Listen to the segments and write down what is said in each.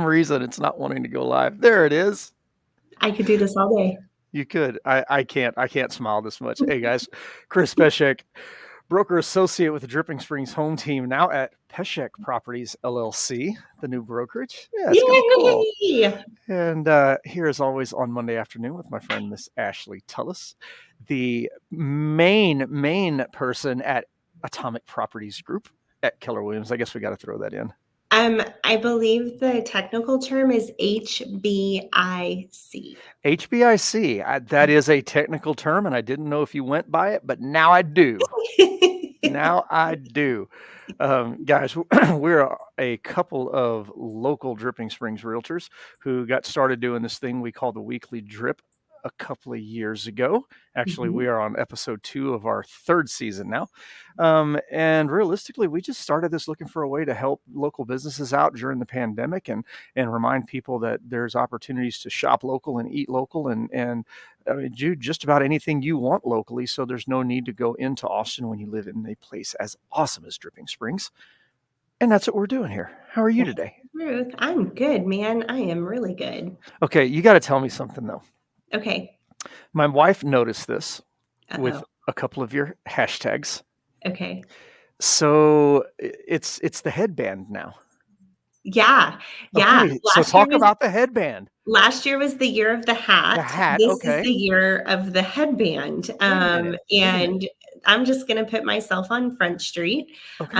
reason it's not wanting to go live. There it is. I could do this all day. You could. I can't. I can't smile this much. Hey guys, Chris Peshek, broker associate with the Dripping Springs home team, now at Peshek Properties LLC, the new brokerage. Yeah, it's kind of cool. Yay! And here, as always, on Monday afternoon with my friend Miss Ashley Tullis, the main person at Atomic Properties Group at Keller Williams. I guess we got to throw that in. I believe the technical term is HBIC. HBIC. That is a technical term, and I didn't know if you went by it, but now I do. Now I do. Guys, we're a couple of local Dripping Springs realtors who got started doing this thing we call the weekly drip a couple of years ago. Actually, we are on episode 2 of our 3rd season now. And realistically, we just started this looking for a way to help local businesses out during the pandemic and remind people that there's opportunities to shop local and eat local and do just about anything you want locally. So there's no need to go into Austin when you live in a place as awesome as Dripping Springs. And that's what we're doing here. How are you today? Ruth, I'm good, man. I am really good. Okay, you got to tell me something though. Okay. My wife noticed this with a couple of your hashtags. Okay. So it's the headband now. Yeah. Okay, so talk about the headband. Last year was the year of the hat. The hat, This okay. is the year of the headband. And I'm just going to put myself on Front Street. Okay.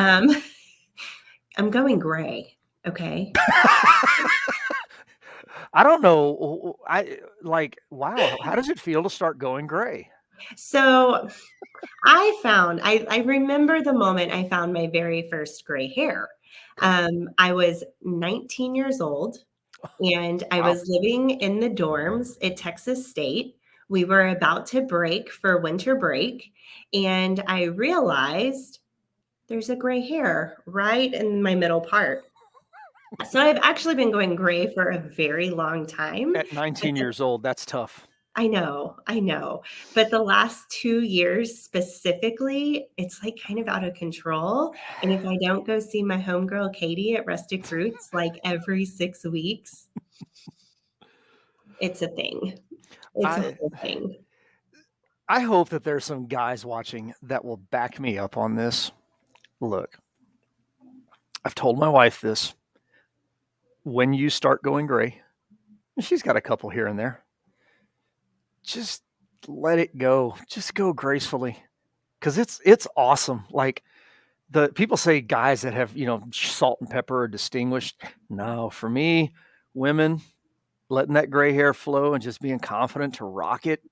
I'm going gray. Okay. I don't know. Wow. How does it feel to start going gray? So I remember the moment I found my very first gray hair. I was 19 years old and I was living in the dorms at Texas State. We were about to break for winter break and I realized there's a gray hair right in my middle part. So I've actually been going gray for a very long time. At 19 years old, that's tough. I know. But the last 2 years specifically, it's like kind of out of control. And if I don't go see my homegirl Katie at Rustic Roots like every 6 weeks, it's a thing. It's a whole thing. I hope that there's some guys watching that will back me up on this. Look, I've told my wife this. When you start going gray, she's got a couple here and there, just let it go. Just go gracefully. Because it's awesome. Like the people say guys that have, salt and pepper are distinguished. No, for me, women letting that gray hair flow and just being confident to rock it.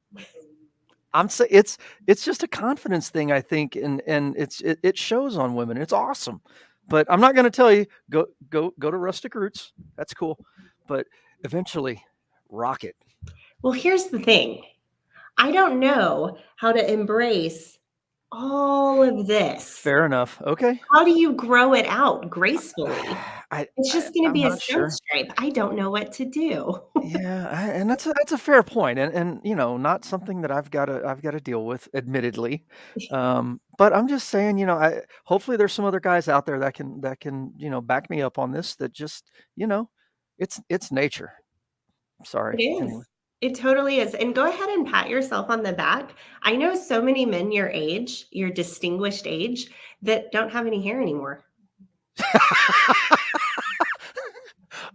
I'm saying it's just a confidence thing, I think, and it shows on women. It's awesome. But I'm not going to tell you go to Rustic Roots. That's cool. But eventually rock it. Well, here's the thing. I don't know how to embrace all of this. Fair enough. Okay. How do you grow it out gracefully? It's just going to be a stone stripe. I don't know what to do. Yeah, and that's a fair point, and not something that I've got to deal with, admittedly. But I'm just saying, hopefully there's some other guys out there that can back me up on this. That just it's nature. Sorry. It is. Anyway. It totally is. And go ahead and pat yourself on the back. I know so many men your age, your distinguished age, that don't have any hair anymore.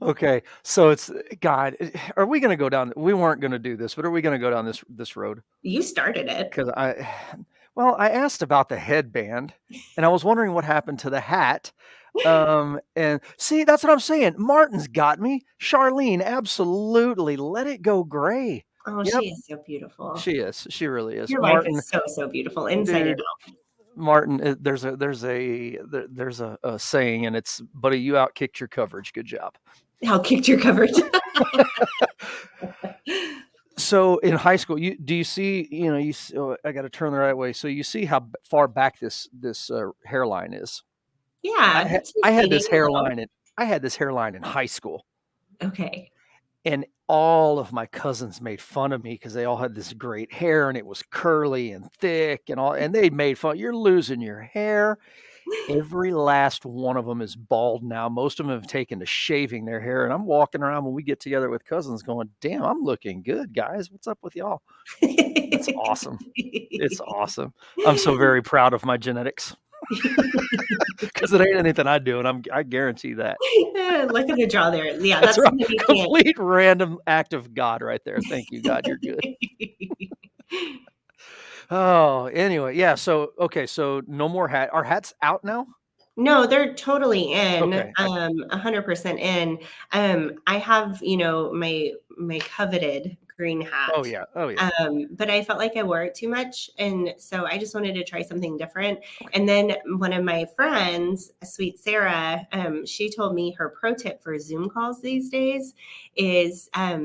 Okay, so it's God. Are we going to go down? We weren't going to do this, but are we going to go down this road? You started it. Because I asked about the headband, and I was wondering what happened to the hat. And see, that's what I'm saying. Martin's got me. Charlene, absolutely. Let it go gray. Oh, yep. She is so beautiful. She is. She really is. Your wife is so beautiful inside and out. Martin, there's a saying, and it's, buddy, you outkicked your coverage. Good job. Outkicked your coverage. So in high school, do you see, I got to turn the right way. So you see how far back this hairline is. Yeah. I had this hairline in high school. Okay. And all of my cousins made fun of me because they all had this great hair and it was curly and thick and they made fun. You're losing your hair. Every last one of them is bald now. Most of them have taken to shaving their hair, and I'm walking around when we get together with cousins going, damn, I'm looking good, guys. What's up with y'all? That's awesome. It's awesome. I'm so very proud of my genetics because it ain't anything I do, and I guarantee that. Look at the draw there. Yeah, That's that's right. something you can't. Complete random act of God right there. Thank you, God. You're good. Oh, anyway, yeah. So okay, so no more hat. Are hats out now? No, they're totally in, Okay. 100% in. I have, my coveted green Oh hat, yeah. Oh yeah. but I felt like I wore it too much, and so I just wanted to try something different. And then one of my friends, sweet Sarah, she told me her pro tip for Zoom calls these days is a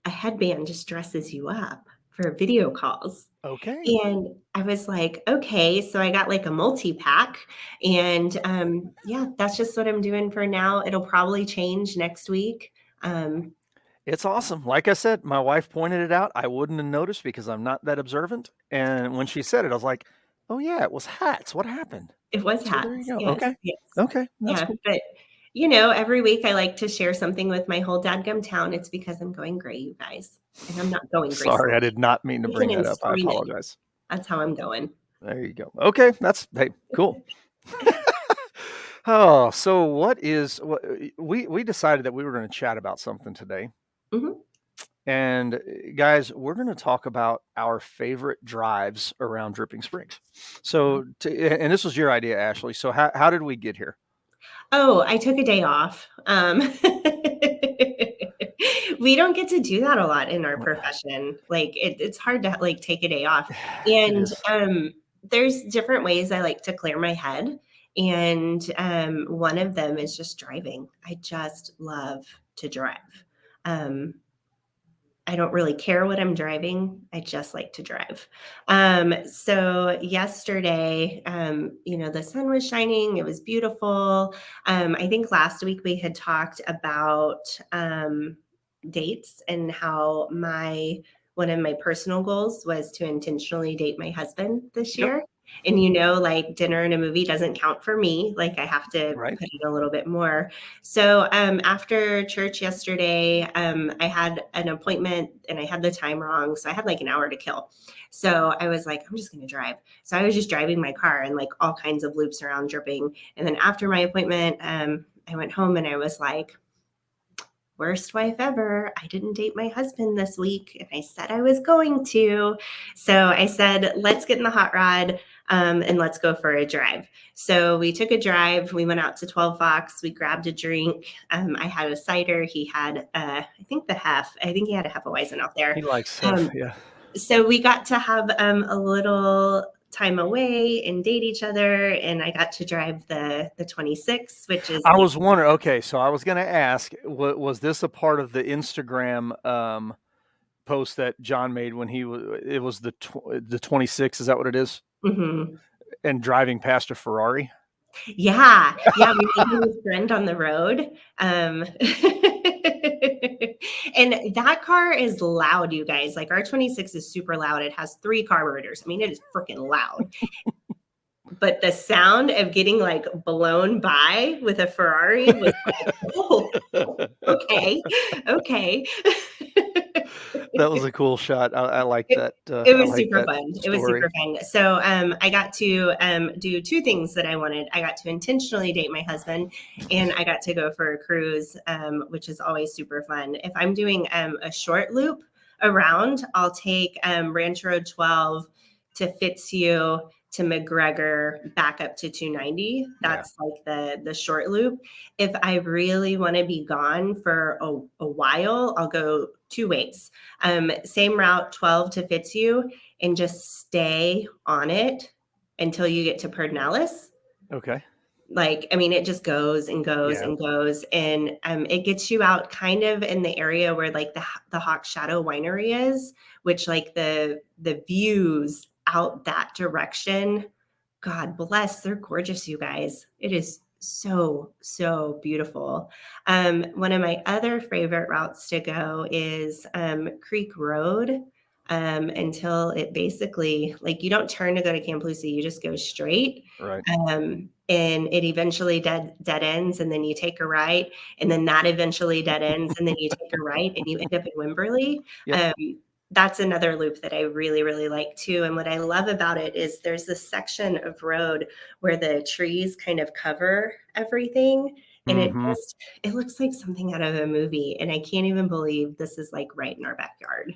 headband just dresses you up for video calls. Okay. And I was like, okay. So I got like a multi-pack. And yeah, that's just what I'm doing for now. It'll probably change next week. Um, It's awesome. Like I said, my wife pointed it out. I wouldn't have noticed because I'm not that observant. And when she said it, I was like, "Oh yeah, it was hats. What happened?" it was So there you hats. go. Yes, Okay. yes. Okay. That's Yeah. cool. But, every week I like to share something with my whole dadgum town. It's because I'm going gray, you guys. And I'm not going Sorry, I gracefully. did not mean to bring Kicking that and up. I screaming. apologize. That's how I'm going. There you go. Okay, that's hey, cool. Oh, so what we decided that we were going to chat about something today. Mhm. And guys, we're going to talk about our favorite drives around Dripping Springs. So, and this was your idea, Ashley. So, how did we get here? Oh, I took a day off. We don't get to do that a lot in our profession. Like it's hard to like take a day off. It And is. there's different ways I like to clear my head. And one of them is just driving. I just love to drive. Um, I don't really care what I'm driving. I just like to drive. So yesterday, the sun was shining. It was beautiful. I think last week we had talked about dates and how one of my personal goals was to intentionally date my husband this Yep. year. And like dinner and a movie doesn't count for me. Like I have to Right. put in a little bit more. So after church yesterday, I had an appointment and I had the time wrong. So I had like an hour to kill. So I was like, I'm just going to drive. So I was just driving my car and like all kinds of loops around Dripping. And then after my appointment, I went home and I was like, worst wife ever. I didn't date my husband this week. And I said I was going to. So I said, let's get in the hot rod and let's go for a drive. So we took a drive. We went out to 12 Fox. We grabbed a drink. I had a cider. He had, I think the Hef. I think he had a Hefeweizen out there. He likes Um, Hef. Yeah. so we got to have a little time away and date each other, and I got to drive the 26, which is I was wondering. Okay, so I was going to ask, was this a part of the Instagram post that John made when he was? It was the 26. Is that what it is? mhm. And driving past a Ferrari. Yeah, yeah, we made a new friend on the road. And that car is loud, you guys. Like our 26 is super loud. It has 3 carburetors. I mean, it is freaking loud. But the sound of getting like blown by with a Ferrari was like, oh, okay, okay. That was a cool shot. I like It that. it I was like super that fun. It was story. super fun. So, I got to, do 2 things that I wanted. I got to intentionally date my husband, and I got to go for a cruise, which is always super fun. If I'm doing, a short loop around, I'll take, Ranch Road 12 to Fitzhugh to McGregor back up to 290. Yeah. That's like the short loop. If I really wanna be gone for a while, I'll go 2 ways. Same route, 12 to Fitzhugh, and just stay on it until you get to Pedernales. Okay. Like, I mean, it just goes and goes Yeah. and goes, and it gets you out kind of in the area where like the Hawk Shadow Winery is, which like the views out that direction. God bless, they're gorgeous, you guys. It is so, so beautiful. One of my other favorite routes to go is Creek Road. until it basically, like, you don't turn to go to Camp Lucy, you just go straight. Right. And it eventually dead ends, and then you take a right, and then that eventually dead ends, and then you take a right, and you end up in Wimberley. Yep. Um, that's another loop that I really, really like too. And what I love about it is there's this section of road where the trees kind of cover everything. And Mm-hmm. it looks like something out of a movie. And I can't even believe this is like right in our backyard.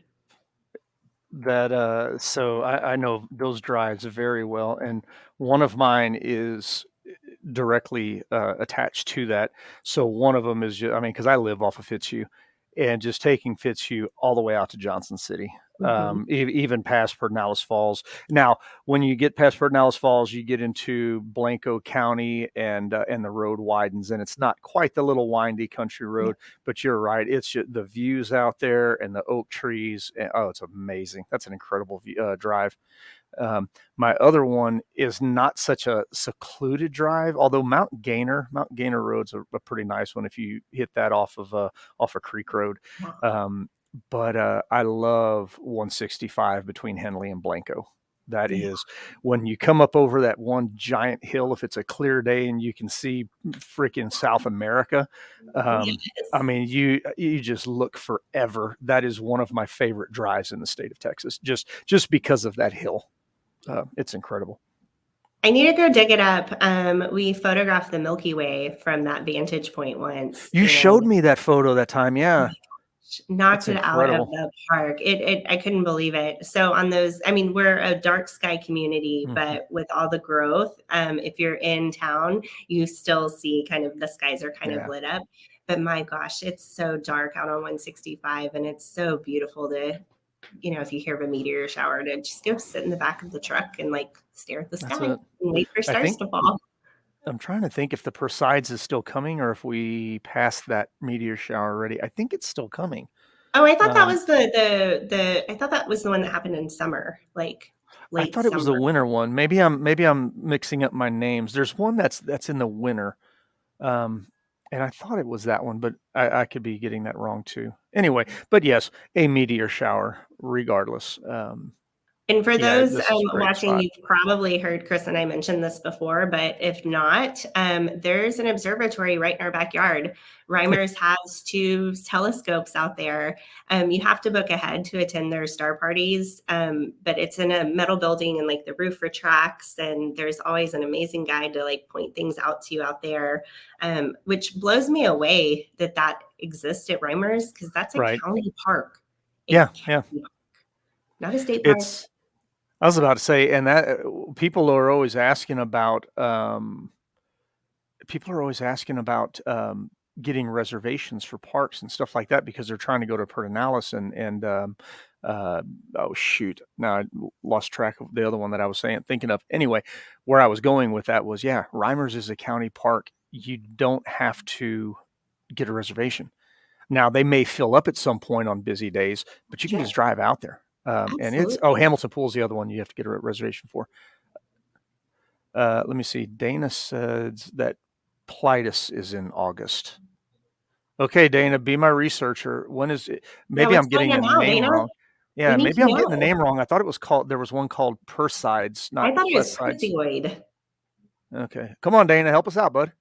So I know those drives very well, and one of mine is directly attached to that. So one of them is just, I mean, because I live off of Fitzhugh, and just taking Fitzhugh all the way out to Johnson City, Mhm. even past Pedernales Falls. Now, when you get past Pedernales Falls, you get into Blanco County, and the road widens, and it's not quite the little windy country Yeah. road, but you're right. It's just the views out there and the oak trees. And, oh, it's amazing. That's an incredible drive. Um, my other one is not such a secluded drive, although Mount Gainer Road's a pretty nice one if you hit that off a creek road. Yeah. Um, but I love 165 between Henley and Blanco. That Yeah. is when you come up over that one giant hill. If it's a clear day and you can see freaking South America, I Yes. mean, you just look forever. That is one of my favorite drives in the state of Texas, just because of that hill. It's incredible. I need to go dig it up. We photographed the Milky Way from that vantage point once, You showed and me that photo that time. oh my Yeah, gosh, knocked that's it out of incredible. the park. I couldn't believe it. So on those, I mean, we're a dark sky community, Mhm. but with all the growth, if you're in town, you still see kind of the skies are kind of Yeah, lit up. But my gosh, it's so dark out on 165, and it's so beautiful to, if you hear of a meteor shower, to just go sit in the back of the truck and like stare at the that's sky it. and wait for I stars think to fall. I'm trying to think if the Perseids is still coming or if we passed that meteor shower already. I think it's still coming. Oh, I thought that Um, was I thought that was the one that happened in summer, like I late thought it was the summer. winter one. Maybe I'm mixing up my names. There's one that's in the winter. Um, and I thought it was that one, but I could be getting that wrong too. Anyway, but yes, a meteor shower regardless. And for Yeah, those this is a great watching, spot. you've probably heard Chris and I mention this before, but if not, there's an observatory right in our backyard. Reimers has two telescopes out there. You have to book ahead to attend their star parties, but it's in a metal building and like the roof retracts, and there's always an amazing guide to like point things out to you out there, which blows me away that that exists at Reimers because that's a Right. county park, a Yeah, yeah. county, not a state park. It's I was about to say, and that people are always asking about getting reservations for parks and stuff like that because they're trying to go to Pedernales and uh, oh shoot, now I lost track of the other one that I was thinking of. Anyway, where I was going with that was, yeah, Reimers is a county park. You don't have to get a reservation. Now they may fill up at some point on busy days, but you can just Sure, drive out there. And it's absolutely. Hamilton Pool's the other one you have to get a reservation for. Let me see. Dana says that Plitus is in August. Okay, Dana, be my researcher. When is it? Yeah, Maybe what's I'm going getting on the now, name Dana? wrong. We Yeah, need maybe to I'm getting the know. name wrong. I thought it was called. There was one called Persides, I not thought it was Plesides. Perseoid. Okay, come on, Dana, help us out, bud.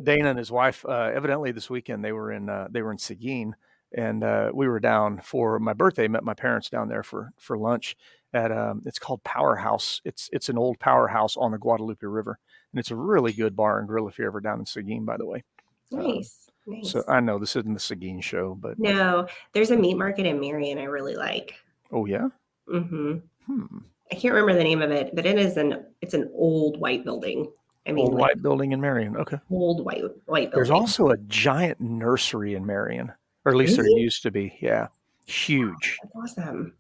Dana and his wife, evidently this weekend they were in Seguin, and we were down for my birthday. Met my parents down there for lunch at it's called Powerhouse. It's an old powerhouse on the Guadalupe River, and it's a really good bar and grill if you're ever down in Seguin, by the way. Um, Nice, so nice. I know this isn't the Seguin show, but No, there's a meat market in Marion I really like. oh yeah, Mhm. hmm. I can't remember the name of it, but it's an old white building. I mean, Old like, white building in Marion. Okay. old white There's building. also a giant nursery in Marion, or at least there Really? used to be. Yeah, huge. That's awesome.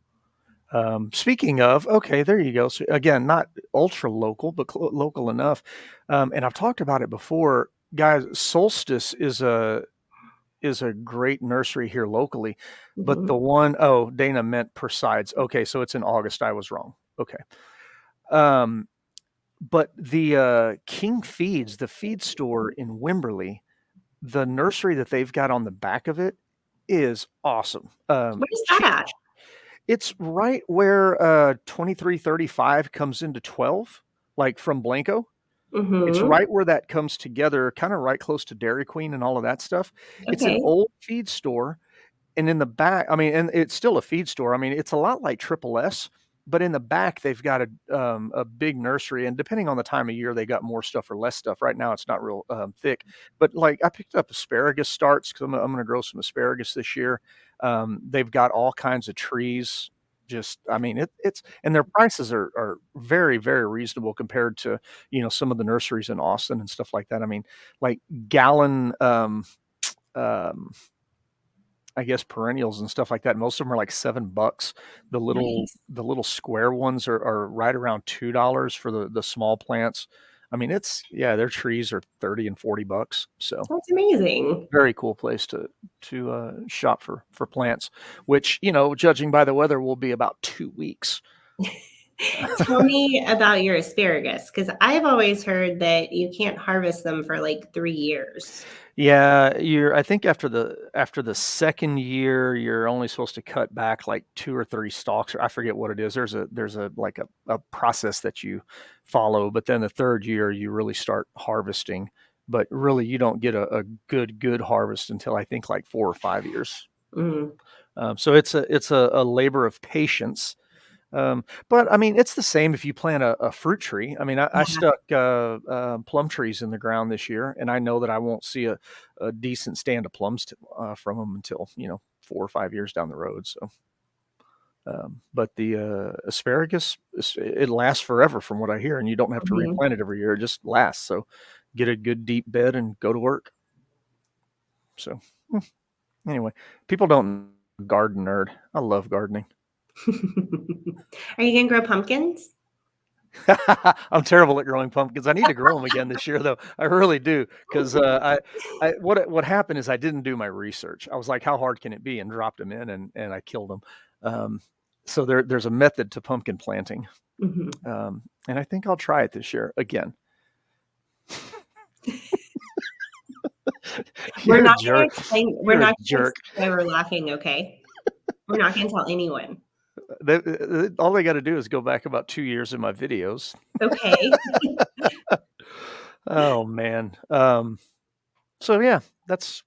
Speaking of, okay, there you go. So again, not ultra local, but local enough. And I've talked about it before, guys. Solstice is a great nursery here locally, but the Mhm. one oh Dana meant Persides. Okay, so it's in August. I was wrong. Okay. Um, but the King Feeds, the feed store in Wimberley, the nursery that they've got on the back of it is awesome. Where's that at? It's right where 2335 comes into 12, like from Blanco. It's Mhm. right where that comes together, kind of right close to Dairy Queen and all of that stuff. It's an Okay. old feed store. And in the back, I mean, and it's still a feed store. I mean, it's a lot like Triple S, but in the back they've got a big nursery, and depending on the time of year, they got more stuff or less stuff. Right now, it's not real thick, but like I picked up asparagus starts because I'm going to grow some asparagus this year. They've got all kinds of trees. Just, I mean, it's and their prices are very very reasonable compared to some of the nurseries in Austin and stuff like that. I mean, like gallon um, I guess perennials and stuff like that. Most of them are like $7. Nice. The little square ones are right around $2 for the small plants. I mean, it's yeah, their trees are 30 and $40. So That's amazing. very cool place to shop for plants, which judging by the weather, will be about 2 weeks. Tell me about your asparagus, because I've always heard that you can't harvest them for like 3 years. Yeah, I think after the second year, you're only supposed to cut back like 2 or 3 stalks, or I forget what it is. There's a like a process that you follow, but then the third year you really start harvesting. But really, you don't get a good harvest until I think like 4 or 5 years. Mm, So it's a labor of patience. But I mean, it's the same if you plant a fruit tree. I mean, I yeah. stuck plum trees in the ground this year, and I know that I won't see a decent stand of plums from them until 4 or 5 years down the road. So, but the asparagus, it lasts forever, from what I hear, and you don't have to Mhm. replant it every year; it just lasts. So, get a good deep bed and go to work. So, anyway, people don't garden nerd. I love gardening. Are you gonna grow pumpkins? I'm terrible at growing pumpkins. I need to grow them again this year, though. I really do, because what happened is I didn't do my research. I was like, how hard can it be, and dropped them in, and I killed them. So there's a method to pumpkin planting, Mhm. and I think I'll try it this year again. We're You're a not gonna jerk. explain we're You're a not gonna jerk. explain why we're laughing, okay? We're not gonna tell anyone. All they got to do is go back about 2 years in my videos. Okay. Oh man. So yeah, that's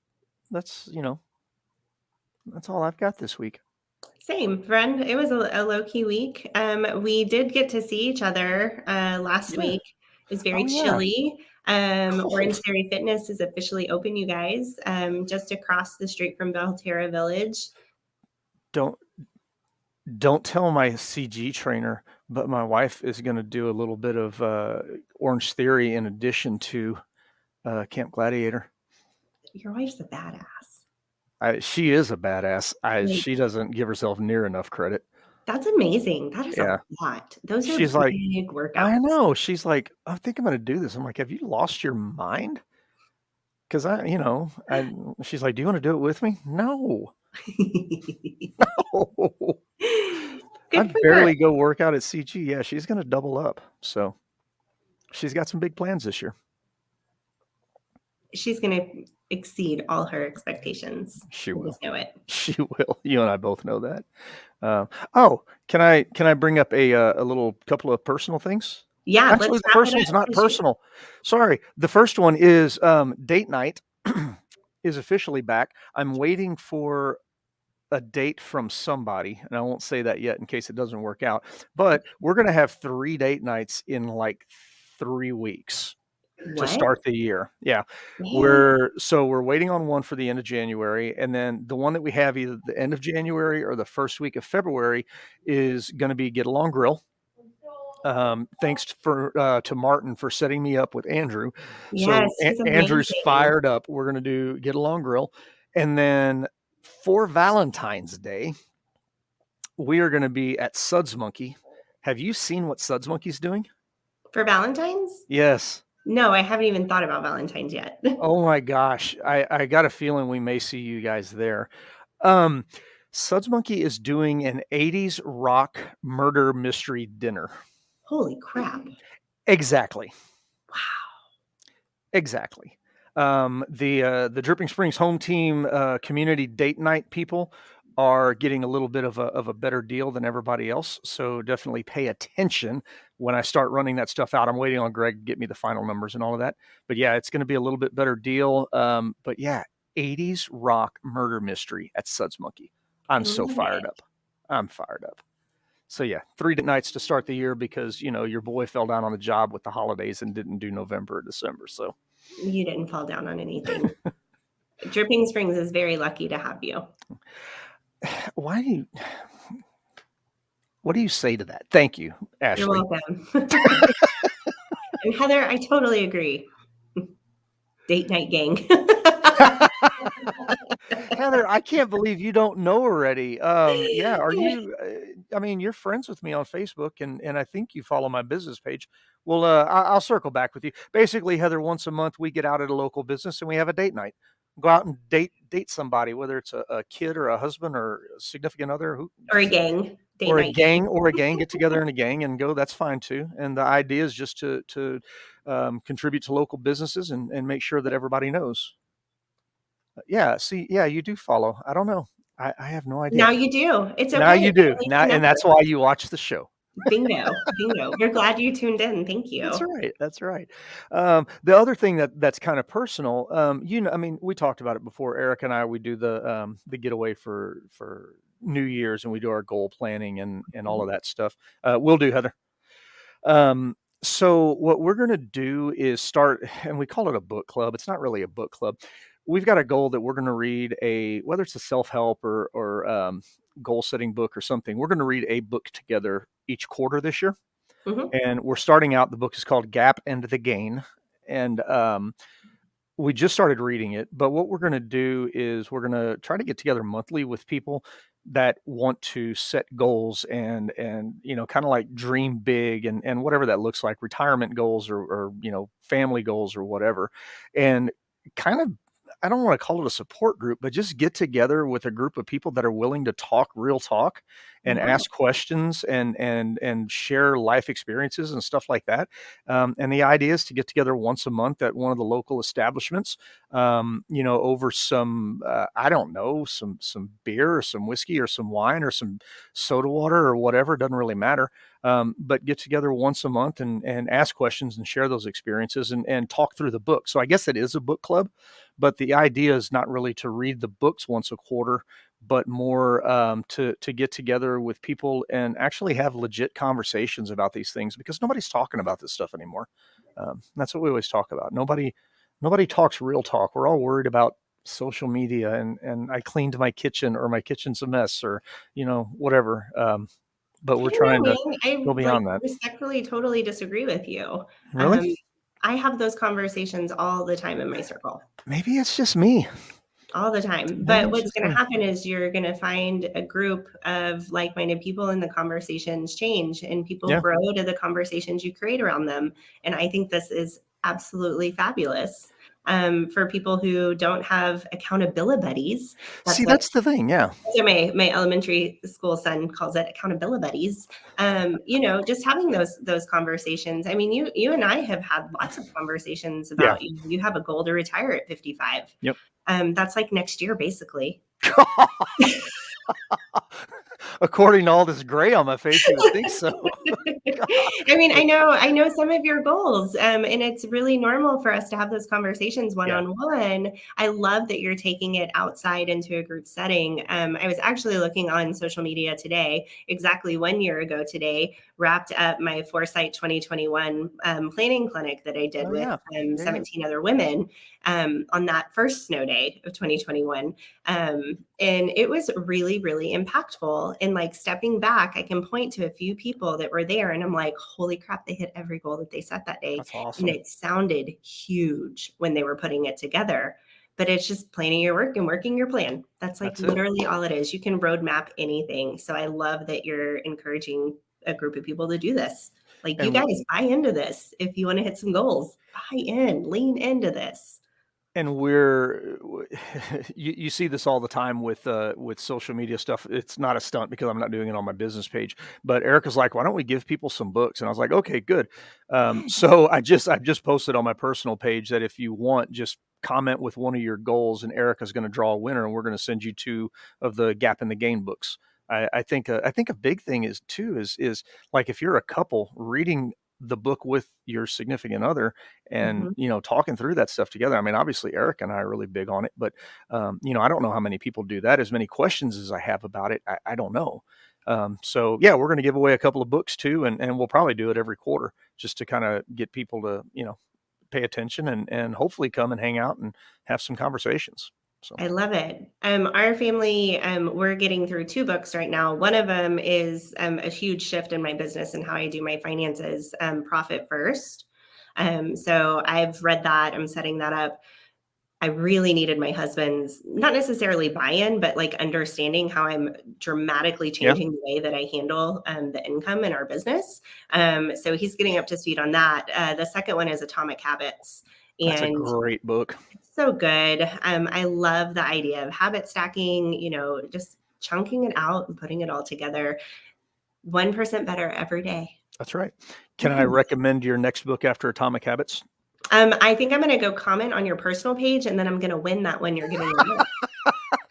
that's all I've got this week. Same, friend. It was a low-key week. We did get to see each other, last Yeah. week. It was very Oh yeah. chilly. Cold. Orange Theory Fitness is officially open, you guys, just across the street from Belterra Village. Don't don't tell my CG trainer, but my wife is going to do a little bit of Orange Theory in addition to Camp Gladiator. Your wife's a badass. She is a badass. Like, She doesn't give herself near enough credit. that's amazing. That is a Yeah, lot. Those are she's like, big I workouts. know. She's like, I think I'm going to do this. I'm like, have you lost your mind? Because she's like, do you want to do it with me? No. I Good for her. barely go work out at CG. Yeah, she's going to double up. So she's got some big plans this year. She's gonna exceed all her expectations. She I will. just know it. She will. You and I both know that. Oh, can I bring up a little couple of personal things? Yeah, Actually, let's the wrap it first one's up not 'cause you personal. Sorry, the first one is date night is officially back. I'm waiting for a date from somebody, and I won't say that yet in case it doesn't work out. But we're gonna have 3 date nights in like 3 weeks to what? start the year. Yeah. Man, We're waiting on one for the end of January, and then the one that we have either the end of January or the first week of February is going to be Get Along Grill. Thanks to Martin for setting me up with Andrew. yes, So he's Andrew's amazing. fired up. We're going to do Get Along Grill, and then for Valentine's Day, we are going to be at Suds Monkey. Have you seen what Suds Monkey's doing? For Valentine's? Yes. No, I haven't even thought about Valentine's yet. Oh my gosh. I got a feeling we may see you guys there. Um, Suds Monkey is doing an 80s rock murder mystery dinner. Holy crap. Exactly. Wow. Exactly. The Dripping Springs home team community date night people are getting a little bit of a better deal than everybody else. So definitely pay attention when I start running that stuff out. I'm waiting on Greg to get me the final numbers and all of that. But yeah, it's going to be a little bit better deal. But yeah, 80s rock murder mystery at Suds Monkey. I I'm so love fired it. up. I'm fired up. So yeah, 3 nights to start the year because your boy fell down on the job with the holidays and didn't do November or December. So You didn't fall down on anything. Dripping Springs is very lucky to have you. why do you what do you say to that? Thank you, You're Ashley. welcome. And Heather, I totally agree. Date night gang. Heather, I can't believe you don't know already. Yeah, are you? I mean, you're friends with me on Facebook, and I think you follow my business page. Well, I'll circle back with you. Basically, Heather, once a month we get out at a local business and we have a date night. Go out and date somebody, whether it's a kid or a husband or a significant other, who Or a gang. Date or a night gang. gang or a gang, get together in a gang and go. That's fine too. And the idea is just to contribute to local businesses and make sure that everybody knows. Yeah, see, yeah, you do follow. I don't know. I have no idea. Now you do. It's Now okay. you do. Every Now, and connected. that's why you watch the show. Bingo. Bingo. We're glad you tuned in. Thank That's you. right. That's right. The other thing that's kind of personal, I mean, we talked about it before. Eric and I, we do the getaway for New Year's, and we do our goal planning and all of that stuff. We'll do, Heather. So what we're going to do is start, and we call it a book club. It's not really a book club. We've got a goal that we're going to read whether it's a self-help or goal setting book or something. We're going to read a book together each quarter this year. Mhm. And we're starting out, the book is called Gap and the Gain. And we just started reading it, but what we're going to do is we're going to try to get together monthly with people that want to set goals and kind of like dream big and whatever that looks like, retirement goals or family goals or whatever. And kind of, I don't want to call it a support group, but just get together with a group of people that are willing to talk real talk and Yeah. ask questions and share life experiences and stuff like that. And the idea is to get together once a month at one of the local establishments, over some, I don't know, some beer or some whiskey or some wine or some soda water or whatever. It doesn't really matter. But get together once a month and ask questions and share those experiences and talk through the book. So I guess it is a book club, but the idea is not really to read the books once a quarter, but more to get together with people and actually have legit conversations about these things because nobody's talking about this stuff anymore. That's what we always talk about. Nobody talks real talk. We're all worried about social media and I cleaned my kitchen or my kitchen's a mess or whatever. But I we're don't trying know, to man. I go like beyond that. respectfully totally disagree with you. Really? Um, I have those conversations all the time in my circle. Maybe it's just me. All the time. Maybe But it's what's just going to me. happen is you're going to find a group of like-minded people and the conversations change and people Yeah. grow to the conversations you create around them. And I think this is absolutely fabulous. For people who don't have accountability buddies, that's See, what that's the thing. Yeah. so my elementary school son calls it accountability buddies. Just having those conversations. I mean, you and I have had lots of conversations Yeah. about you have a goal to retire at 55. Yep. That's like next year, basically. According to all this gray on my face, you would think so. I mean, I know some of your goals, and it's really normal for us to have those conversations one Yeah. on one. I love that you're taking it outside into a group setting. I was actually looking on social media today, exactly 1 year ago today, wrapped up my Foresight 2021 planning clinic that I did Oh with yeah. Yeah. 17 other women on that first snow day of 2021. And it was really, really impactful. And like stepping back, I can point to a few people that were there, and I'm like, holy crap, they hit every goal that they set that day. That's And awesome. it sounded huge when they were putting it together. But it's just planning your work and working your plan. That's like That's it. literally all it is. You can roadmap anything. So I love that you're encouraging a group of people to do this. Like, you And guys buy into this if you want to hit some goals. Buy in, lean into this. and we're you see this all the time with social media stuff. It's not a stunt because I'm not doing it on my business page, but Erica's like, why don't we give people some books? And I was like, okay, good. So I just posted on my personal page that if you want, just comment with one of your goals, and Erica's going to draw a winner, and we're going to send you 2 of the Gap in the Gain books. I think a big thing is too is like if you're a couple reading the book with your significant other and Mhm. talking through that stuff together. I mean, obviously Eric and I are really big on it, but I don't know how many people do that. As many questions as I have about it, I don't know. So yeah, we're going to give away a couple of books too, and we'll probably do it every quarter just to kind of get people to pay attention and hopefully come and hang out and have some conversations. So I love it. Our family, we're getting through 2 books right now. One of them is a huge shift in my business and how I do my finances, Profit First. So I've read that. I'm setting that up. I really needed my husband's, not necessarily buy-in, but like understanding how I'm dramatically yeah, changing the way that I handle the income in our business. So he's getting up to speed on that. The second one is Atomic Habits. that's a And great book. it's so good. I love the idea of habit stacking, just chunking it out and putting it all together. 1% better every day. That's right. Can I Mhm. recommend your next book after Atomic Habits? I think I'm going to go comment on your personal page and then I'm going to win that when you're giving away.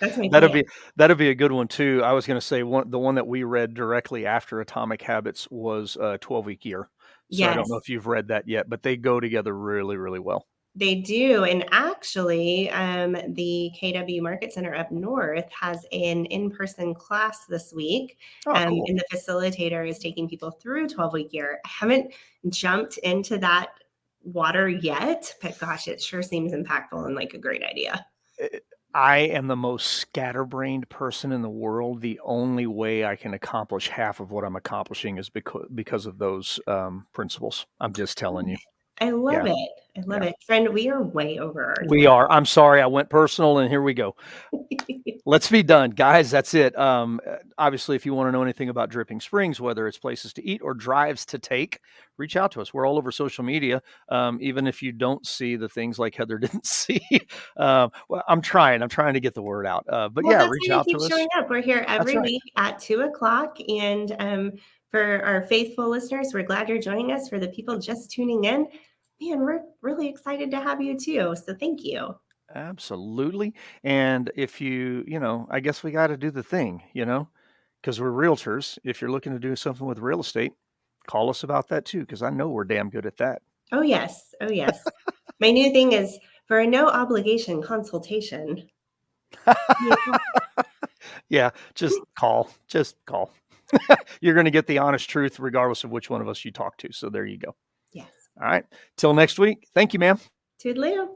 That's my That'll plan. be that'll be a good one too. I was going to say the one that we read directly after Atomic Habits was 12-week year. So I don't Yes. know if you've read that yet, but they go together really, really well. They do. And actually, the KW Market Center up north has an in person class this week. Oh, cool. And the facilitator is taking people through 12-week year. I haven't jumped into that water yet, but gosh, it sure seems impactful and like a great idea. I am the most scatterbrained person in the world. The only way I can accomplish half of what I'm accomplishing is because of those principles. I'm just telling you. I love Yeah, it. I love yeah. it. Friend, we are way over our We time. are. I'm sorry, I went personal, and here we go. Let's be done, guys. That's it. Obviously, if you want to know anything about Dripping Springs, whether it's places to eat or drives to take, reach out to us. We're all over social media. Even if you don't see the things like Heather didn't see, well, I'm trying. I'm trying to get the word out. But Well, yeah, that's reach why you out keep to us. showing up. We're here That's every right. week at 2 o'clock. And for our faithful listeners, we're glad you're joining us. For the people just tuning in, man, we're really excited to have you too. So thank you. Absolutely. And if I guess we got to do the thing, because we're realtors. If you're looking to do something with real estate, call us about that too, because I know we're damn good at that. Oh, yes. Oh, yes. My new thing is for a no obligation consultation. Yeah, just call. Just call. You're going to get the honest truth regardless of which one of us you talk to. So there you go. Yes. All right. Till next week. Thank you, ma'am. Toodaloo.